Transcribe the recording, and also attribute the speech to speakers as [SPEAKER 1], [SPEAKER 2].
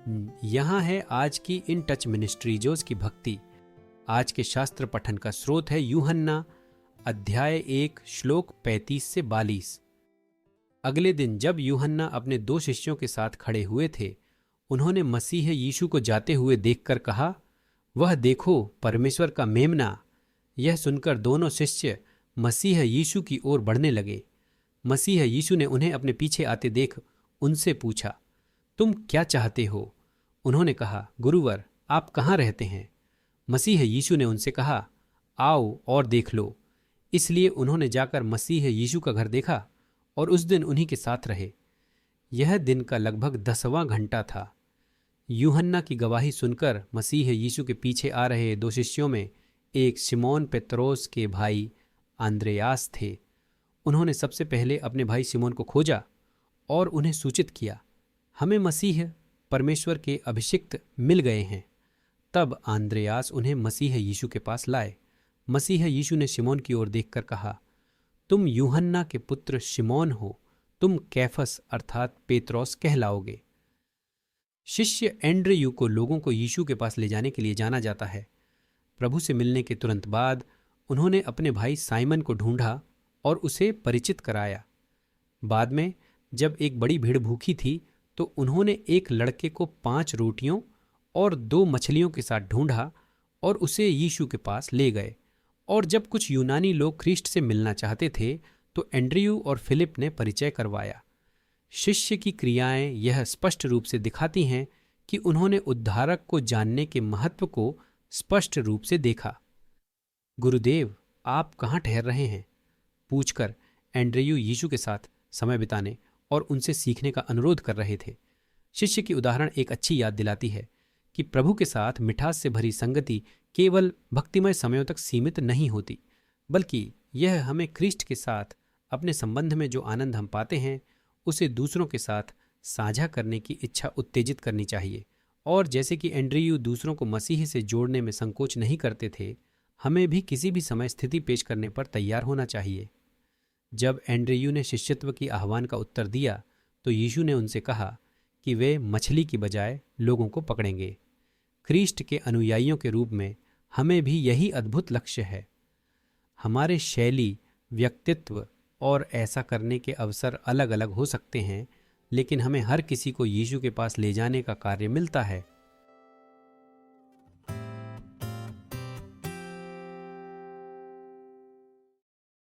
[SPEAKER 1] यहाँ है आज की इन टच मिनिस्ट्रीजोज की भक्ति। आज के शास्त्र पठन का स्रोत है यूहन्ना अध्याय 1 श्लोक 35 से 42। अगले दिन जब यूहन्ना अपने 2 शिष्यों के साथ खड़े हुए थे, उन्होंने मसीह यीशु को जाते हुए देखकर कहा, वह देखो परमेश्वर का मेमना। यह सुनकर दोनों शिष्य मसीह यीशु की ओर बढ़ने लगे। मसीह यीशु ने उन्हें अपने पीछे आते देख उनसे पूछा, तुम क्या चाहते हो? उन्होंने कहा, गुरुवर, आप कहाँ रहते हैं? मसीह यीशु ने उनसे कहा, आओ और देख लो। इसलिए उन्होंने जाकर मसीह यीशु का घर देखा और उस दिन उन्हीं के साथ रहे। यह दिन का लगभग 10वां घंटा था। यूहन्ना की गवाही सुनकर मसीह यीशु के पीछे आ रहे 2 शिष्यों में एक शिमोन पेत्रोस के भाई आंद्रेयास थे। उन्होंने सबसे पहले अपने भाई शिमोन को खोजा और उन्हें सूचित किया, हमें मसीह परमेश्वर के अभिषिक्त मिल गए हैं। तब आंद्रेयास उन्हें मसीह यीशु के पास लाए। मसीह यीशु ने शिमोन की ओर देखकर कहा, तुम यूहन्ना के पुत्र शिमोन हो, तुम कैफस अर्थात पेत्रोस कहलाओगे। शिष्य एंड्रयू को लोगों को यीशु के पास ले जाने के लिए जाना जाता है। प्रभु से मिलने के तुरंत बाद उन्होंने अपने भाई साइमन को ढूंढा और उसे परिचित कराया। बाद में जब एक बड़ी भीड़ भूखी थी तो उन्होंने एक लड़के को 5 रोटियों और 2 मछलियों के साथ ढूंढा और उसे यीशु के पास ले गए। और जब कुछ यूनानी लोग ख्रीष्ट से मिलना चाहते थे तो एंड्रयू और फिलिप ने परिचय करवाया। शिष्य की क्रियाएं यह स्पष्ट रूप से दिखाती हैं कि उन्होंने उद्धारक को जानने के महत्व को स्पष्ट रूप से देखा। गुरुदेव, आप कहाँ ठहर रहे हैं? पूछकर एंड्रयू यीशु के साथ समय बिताने और उनसे सीखने का अनुरोध कर रहे थे। शिष्य की उदाहरण एक अच्छी याद दिलाती है कि प्रभु के साथ मिठास से भरी संगति केवल भक्तिमय समयों तक सीमित नहीं होती, बल्कि यह हमें ख्रीष्ट के साथ अपने संबंध में जो आनंद हम पाते हैं उसे दूसरों के साथ साझा करने की इच्छा उत्तेजित करनी चाहिए। और जैसे कि एंड्रयू दूसरों को मसीह से जोड़ने में संकोच नहीं करते थे, हमें भी किसी भी समय स्थिति पेश करने पर तैयार होना चाहिए। जब एंड्रयू ने शिष्यत्व की आह्वान का उत्तर दिया तो यीशु ने उनसे कहा कि वे मछली की बजाय लोगों को पकड़ेंगे। ख्रीष्ट के अनुयायियों के रूप में हमें भी यही अद्भुत लक्ष्य है। हमारे शैली, व्यक्तित्व और ऐसा करने के अवसर अलग अलग हो सकते हैं, लेकिन हमें हर किसी को यीशु के पास ले जाने का कार्य मिलता है।